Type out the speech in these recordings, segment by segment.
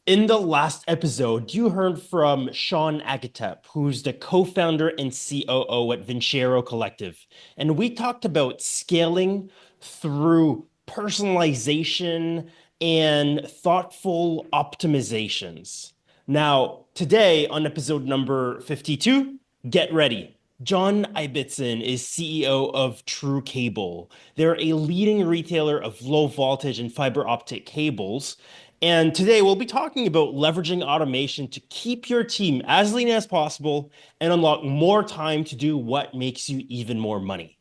In the last episode, you heard from Sean Agatep, who's the co-founder and COO at Vincero Collective. And we talked about scaling through personalization and thoughtful optimizations. Now, today on episode number 52, get ready. John Ibbetson is CEO of trueCABLE. They're a leading retailer of low voltage and fiber optic cables. And today we'll be talking about leveraging automation to keep your team as lean as possible and unlock more time to do what makes you even more money.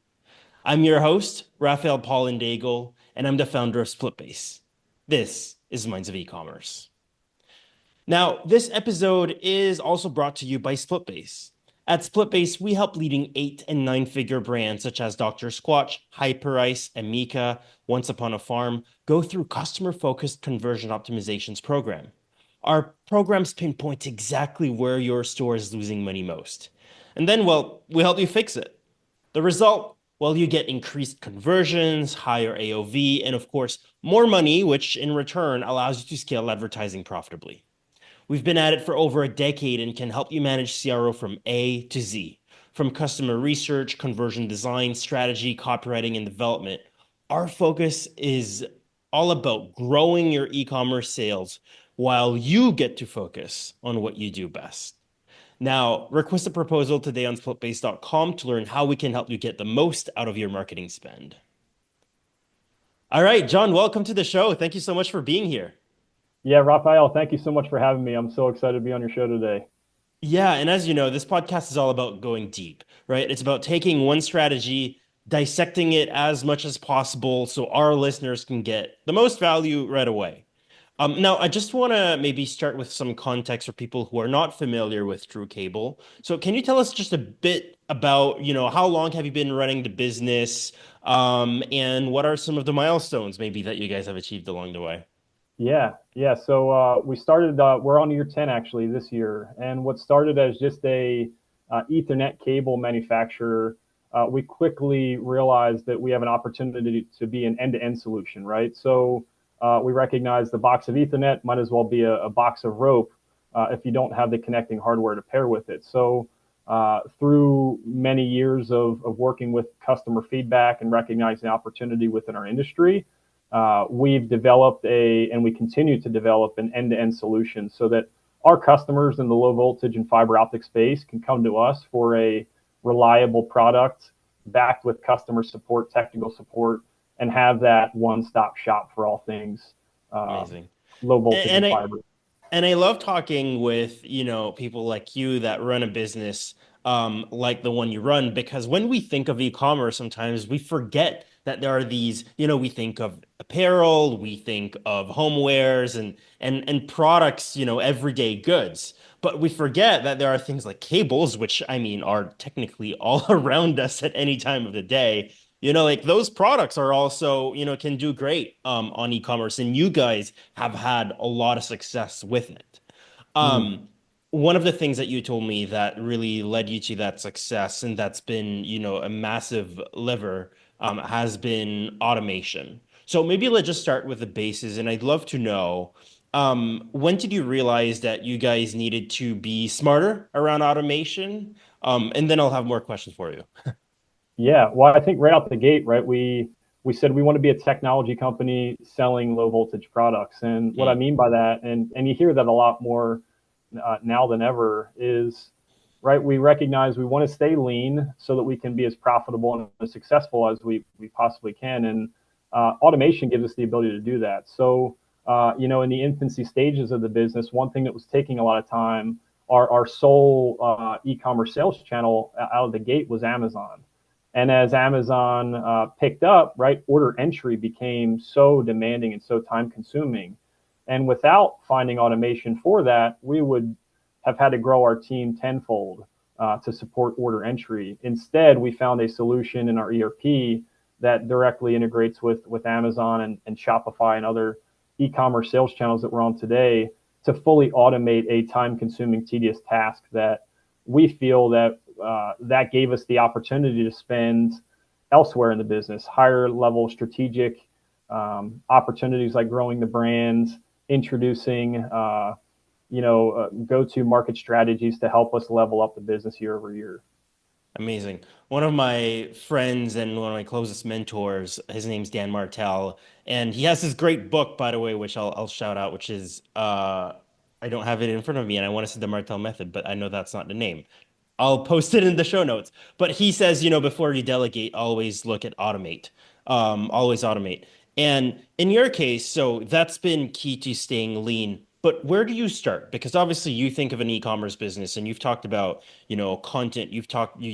I'm your host, Raphael Paulin-Daigle, and I'm the founder of SplitBase. This is Minds of E-commerce. Now, this episode is also brought to you by SplitBase. At SplitBase, we help leading 8 and 9-figure brands such as Dr Squatch, Hyperice, and Mika, Once Upon a Farm, go through customer-focused conversion optimizations program. Our programs pinpoint exactly where your store is losing money most. And then, well, we help you fix it. The result, well, you get increased conversions, higher AOV, and of course, more money, which in return allows you to scale advertising profitably. We've been at it for over a decade and can help you manage CRO from A to Z. From customer research, conversion design, strategy, copywriting, and development, our focus is all about growing your e-commerce sales while you get to focus on what you do best. Now, request a proposal today on splitbase.com to learn how we can help you get the most out of your marketing spend. All right, John, welcome to the show. Thank you so much for being here. Yeah, Raphael, thank you so much for having me. I'm so excited to be on your show today. Yeah, and as you know, this podcast is all about going deep, right? It's about taking one strategy, dissecting it as much as possible so our listeners can get the most value right away. Now, I just want to maybe start with some context for people who are not familiar with trueCABLE. So, can you tell us just a bit about, how long have you been running the business, and what are some of the milestones maybe that you guys have achieved along the way? Yeah. So we started. We're on year 10 actually this year, and what started as just a Ethernet cable manufacturer, we quickly realized that we have an opportunity to be an end-to-end solution, right? So we recognize the box of Ethernet might as well be a box of rope if you don't have the connecting hardware to pair with it. So through many years of working with customer feedback and recognizing opportunity within our industry, we've developed and we continue to develop an end-to-end solution so that our customers in the low voltage and fiber optic space can come to us for a reliable product backed with customer support, technical support, and have that one-stop shop for all things Amazing. low voltage And and I fiber. And I love talking with, people like you that run a business like the one you run, because when we think of e-commerce, sometimes we forget that there are these, we think of apparel, we think of homewares and products, everyday goods. But we forget that there are things like cables, which I mean are technically all around us at any time of the day. Like those products are also, can do great on e-commerce, and you guys have had a lot of success with it. Mhm. Um, One of the things that you told me that really led you to that success, and that's been, a massive lever, has been automation. So maybe let's just start with the bases, and I'd love to know, when did you realize that you guys needed to be smarter around automation? And then I'll have more questions for you. Yeah, well, I think right out the gate, right, we said we want to be a technology company selling low voltage products, and what I Mm, mean by that, and you hear that a lot more now than ever, is right. We recognize we want to stay lean so that we can be as profitable and as successful as we possibly can, and automation gives us the ability to do that. So, in the infancy stages of the business, one thing that was taking a lot of time, our sole e-commerce sales channel out of the gate was Amazon. And as Amazon picked up, right, order entry became so demanding and so time consuming. And without finding automation for that, we would have had to grow our team tenfold to support order entry. Instead, we found a solution in our ERP that directly integrates with Amazon and Shopify and other e-commerce sales channels that we're on today to fully automate a time consuming, tedious task that we feel that that gave us the opportunity to spend elsewhere in the business, higher level strategic opportunities like growing the brand, introducing go-to market strategies to help us level up the business year over year. Amazing. One of my friends and one of my closest mentors, his name's Dan Martell, and he has this great book, by the way, which I'll shout out, which is I don't have it in front of me, and I want to say the Martell Method, but I know that's not the name. I'll post it in the show notes. But he says, before you delegate, always look at automate. Always automate. And in your case, so that's been key to staying lean. But where do you start? Because obviously you think of an e-commerce business and you've talked about, content.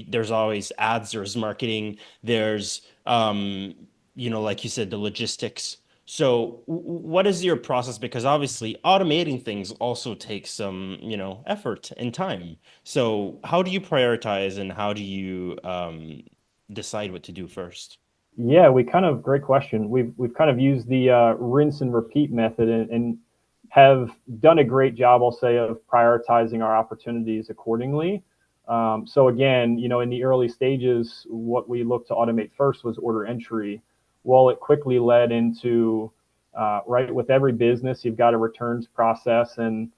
There's always ads, there's marketing, there's, like you said, the logistics. So what is your process? Because obviously automating things also takes some, effort and time. So how do you prioritize and how do you decide what to do first? Yeah, great question. We've kind of used the rinse and repeat method and have done a great job, I'll say, of prioritizing our opportunities accordingly. So again, in the early stages, what we looked to automate first was order entry. Well, it quickly led into right, with every business, you've got a returns process, and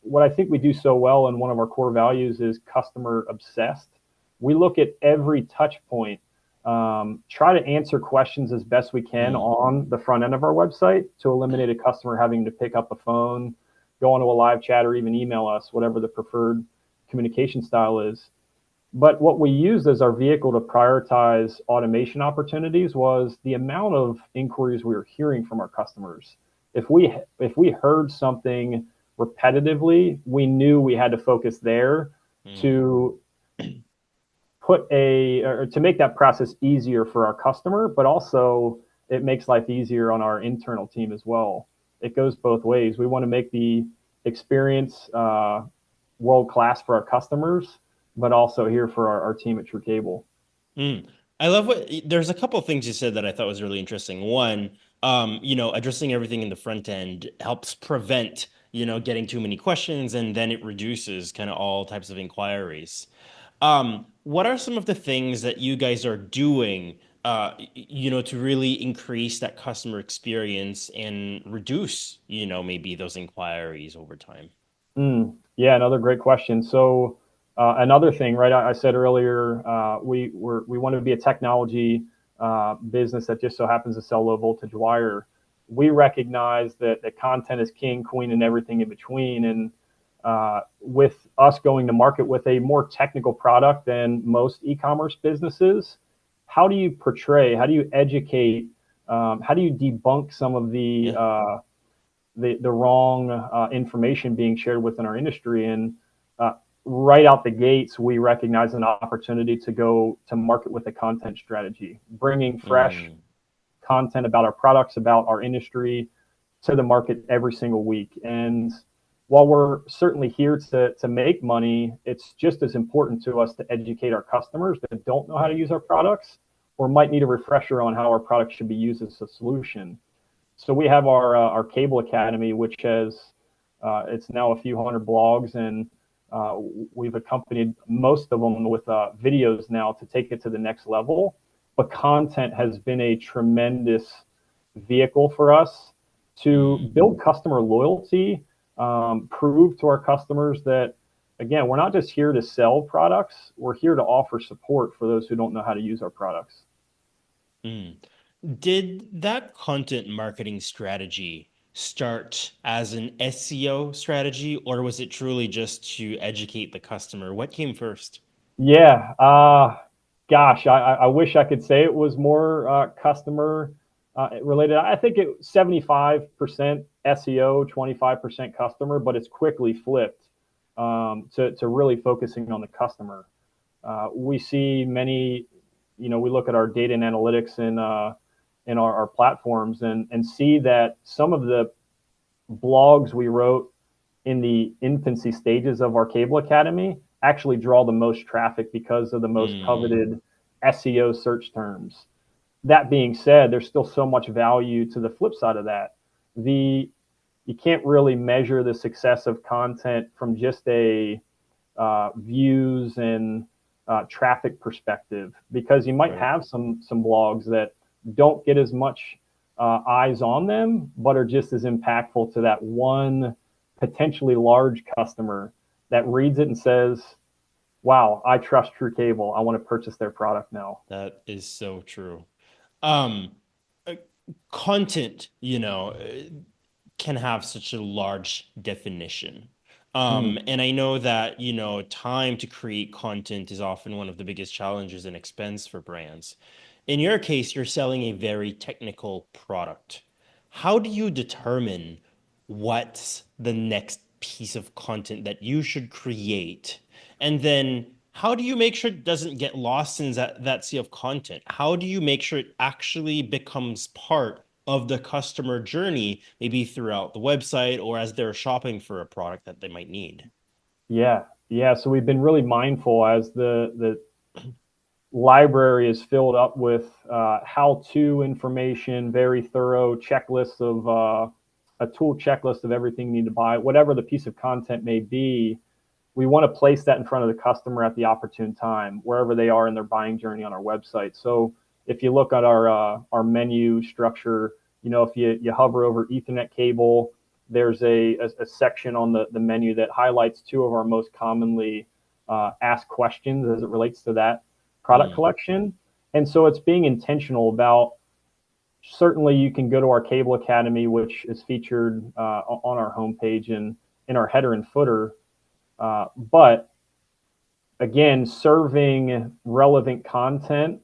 what I think we do so well, and one of our core values is customer obsessed. We look at every touch point, try to answer questions as best we can on the front end of our website to eliminate a customer having to pick up a phone, go onto a live chat, or even email us, whatever the preferred communication style is. But what we used as our vehicle to prioritize automation opportunities was the amount of inquiries we were hearing from our customers. If we heard something repetitively, we knew we had to focus there to to make that process easier for our customer, but also it makes life easier on our internal team as well. It goes both ways. We want to make the experience world class for our customers, but also here for our team at trueCABLE. I love there's a couple of things you said that I thought was really interesting. One, addressing everything in the front end helps prevent, getting too many questions, and then it reduces kind of all types of inquiries. What are some of the things that you guys are doing, to really increase that customer experience and reduce, maybe those inquiries over time? Yeah, another great question. So another thing, right? I said earlier, we want to be a technology business that just so happens to sell low voltage wire. We recognize that the content is king, queen, and everything in between. And with us going to market with a more technical product than most e-commerce businesses, how do you portray? How do you educate? How do you debunk some of the wrong information being shared within our industry? And right out the gates, we recognize an opportunity to go to market with a content strategy, bringing fresh content about our products, about our industry to the market every single week. And while we're certainly here to make money, it's just as important to us to educate our customers that don't know how to use our products or might need a refresher on how our products should be used as a solution. So we have our Cable Academy, which has it's now a few hundred blogs, and we've accompanied most of them with videos now to take it to the next level. But content has been a tremendous vehicle for us to build customer loyalty, prove to our customers that, again, we're not just here to sell products, we're here to offer support for those who don't know how to use our products. Did that content marketing strategy start as an SEO strategy, or was it truly just to educate the customer? What came first? Yeah, gosh, I wish I could say it was more customer related. I think it 75% SEO, 25% customer, but it's quickly flipped to really focusing on the customer. We see many, we look at our data and analytics in our platforms and see that some of the blogs we wrote in the infancy stages of our Cable Academy actually draw the most traffic because of the most coveted SEO search terms. That being said, there's still so much value to the flip side of that. You can't really measure the success of content from just a views and traffic perspective, because you might have some blogs that don't get as much eyes on them, but are just as impactful to that one potentially large customer that reads it and says, wow, I trust trueCABLE. I want to purchase their product now. That is so true. Um, uh, Content, can have such a large definition. Mm. And I know that, time to create content is often one of the biggest challenges and expense for brands. In your case, you're selling a very technical product. How do you determine what's the next piece of content that you should create? And then how do you make sure it doesn't get lost in that sea of content? How do you make sure it actually becomes part of the customer journey, maybe throughout the website or as they're shopping for a product that they might need? Yeah, yeah. So we've been really mindful as the library is filled up with how-to information, very thorough checklist of a tool checklist of everything you need to buy, whatever the piece of content may be. We want to place that in front of the customer at the opportune time, wherever they are in their buying journey on our website. So if you look at our menu structure, if you hover over Ethernet cable, there's a section on the menu that highlights two of our most commonly asked questions as it relates to that product Mm, collection. And so it's being intentional about, certainly you can go to our Cable Academy, which is featured on our homepage and in our header and footer. But again, serving relevant content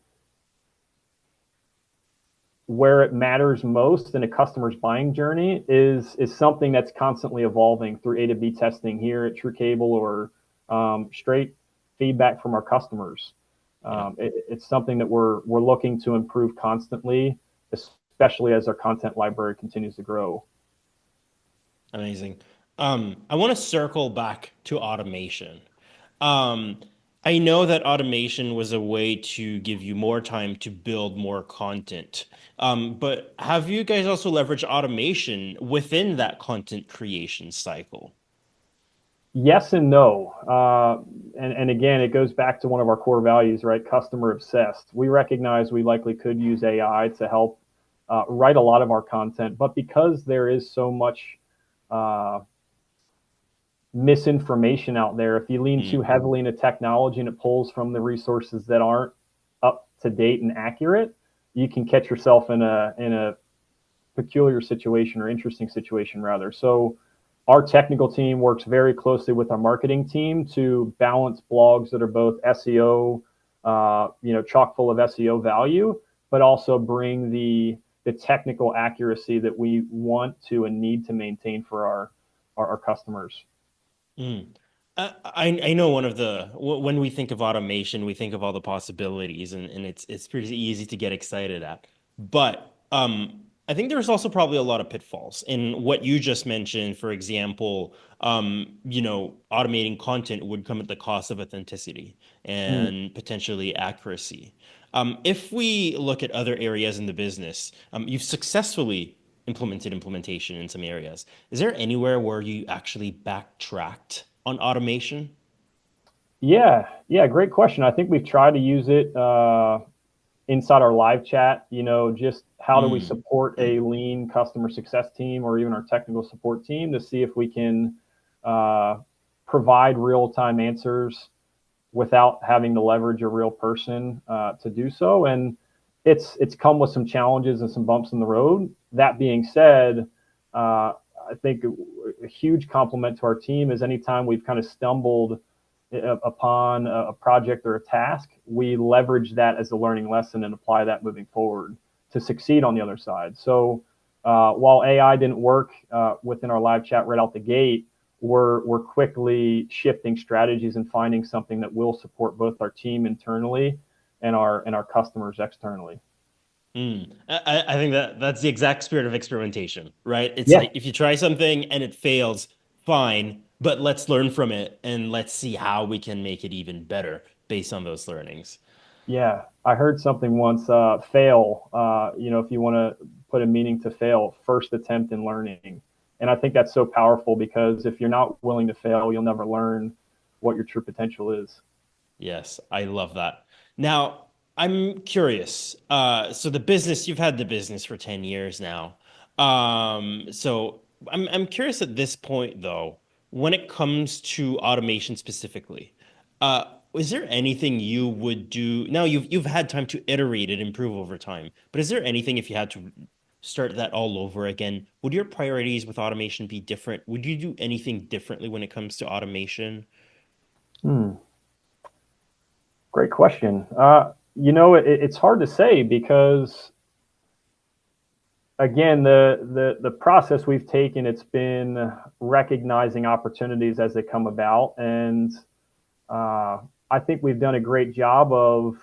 where it matters most in a customer's buying journey is something that's constantly evolving through A to B testing here at trueCABLE or straight feedback from our customers. yeah, It's something that we're looking to improve constantly, especially as our content library continues to grow. amazing. I want to circle back to automation. Um, I know that automation was a way to give you more time to build more content. But have you guys also leveraged automation within that content creation cycle? Yes and no. And again, it goes back to one of our core values, right? Customer obsessed. We recognize we likely could use AI to help write a lot of our content, but because there is so much uh, misinformation out there, if you lean too Mm, heavily into technology and it pulls from the resources that aren't up to date and accurate, you can catch yourself in a peculiar situation or interesting situation rather. So our technical team works very closely with our marketing team to balance blogs that are both SEO, chock full of SEO value, but also bring the technical accuracy that we want to and need to maintain for our customers. mm. I know when we think of automation, we think of all the possibilities, and it's pretty easy to get excited at. But I think there's also probably a lot of pitfalls in what you just mentioned. For example, automating content would come at the cost of authenticity Mm. and potentially accuracy. If we look at other areas in the business, you've successfully implemented implementation in some areas. Is there anywhere where you actually backtracked on automation? Yeah, yeah, great question. I think we've tried to use it inside our live chat. Just how do we Mm. support a lean customer success team or even our technical support team to see if we can uh, provide real time answers without having to leverage a real person to do so. And it's come with some challenges and some bumps in the road. That being said, I think a huge compliment to our team is anytime we've kind of stumbled upon a project or a task, we leverage that as a learning lesson and apply that moving forward to succeed on the other side. So while AI didn't work within our live chat right out the gate, we're quickly shifting strategies and finding something that will support both our team internally and our customers externally. Mm. I think that's the exact spirit of experimentation, right? It's Yeah, like if you try something and it fails, fine, but let's learn from it and let's see how we can make it even better based on those learnings. yeah. I heard something once. Fail. If you want to put a meaning to fail, first attempt in learning. And I think that's so powerful because if you're not willing to fail, you'll never learn what your true potential is. Yes, I love that. Now, I'm curious. So the business, you've had the business for 10 years now. So I'm curious at this point though, when it comes to automation specifically, uh, is there anything you would do? Now you've had time to iterate and improve over time, but is there anything if you had to start that all over again, would your priorities with automation be different? Would you do anything differently when it comes to automation? Hmm, great question. It's hard to say because again, the process we've taken, it's been recognizing opportunities as they come about, and uh, I think we've done a great job of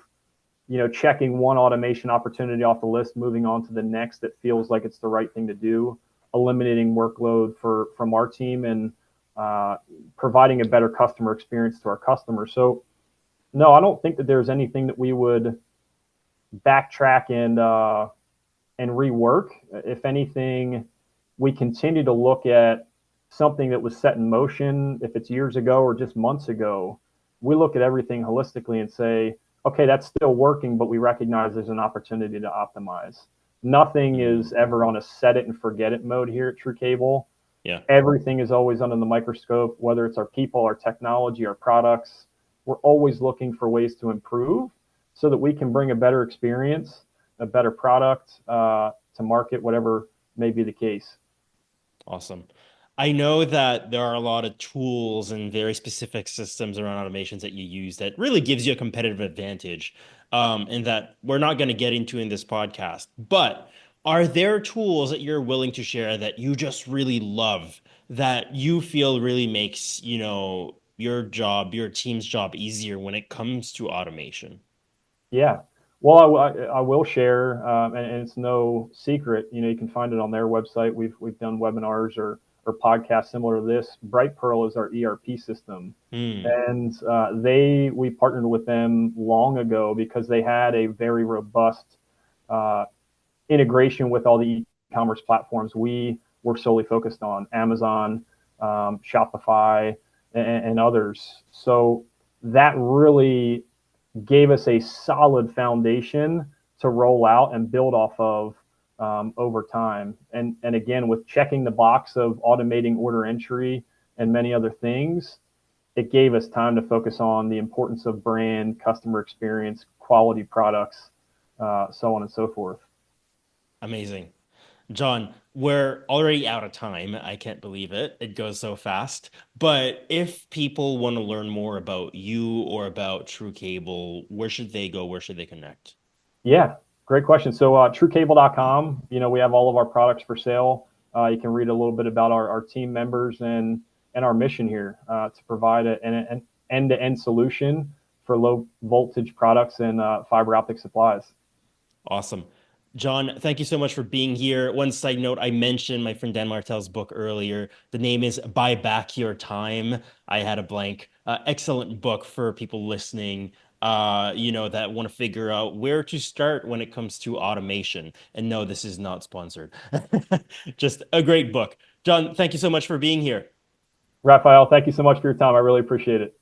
checking one automation opportunity off the list, moving on to the next that feels like it's the right thing to do, eliminating workload from our team, and uh, providing a better customer experience to our customers. So, no, I don't think that there's anything that we would backtrack and rework. If anything, we continue to look at something that was set in motion, if it's years ago or just months ago. We look at everything holistically and say, okay, that's still working, but we recognize there's an opportunity to optimize. Nothing Mm, is ever on a set it and forget it mode here at trueCABLE. yeah. Everything is always under the microscope, whether it's our people, our technology, our products. We're always looking for ways to improve so that we can bring a better experience, a better product to market, whatever may be the case. Awesome. I know that there are a lot of tools and very specific systems around automations that you use that really gives you a competitive advantage, and that we're not going to get into in this podcast. But are there tools that you're willing to share that you just really love, that you feel really makes, your job, your team's job easier when it comes to automation? Yeah. Well, I will share, and it's no secret. You can find it on their website. We've done webinars or podcasts similar to this. Bright Pearl is our ERP system, Hmm. and we partnered with them long ago because they had a very robust uh, integration with all the e-commerce platforms we were solely focused on: Amazon, Shopify, and others. So that really gave us a solid foundation to roll out and build off of over time. And again, with checking the box of automating order entry and many other things, it gave us time to focus on the importance of brand, customer experience, quality products, so on and so forth. Amazing. John, we're already out of time. I can't believe it. It goes so fast. But if people want to learn more about you or about trueCABLE, where should they go? Where should they connect? Yeah, great question. So truecable.com, we have all of our products for sale. You can read a little bit about our team members and our mission here to provide an end-to-end solution for low voltage products and fiber optic supplies. Awesome. John, thank you so much for being here. One side note, I mentioned my friend Dan Martel's book earlier. The name is Buy Back Your Time. I had a blank. Excellent book for people listening, that want to figure out where to start when it comes to automation. And no, this is not sponsored. Just a great book. John, thank you so much for being here. Raphael, thank you so much for your time. I really appreciate it.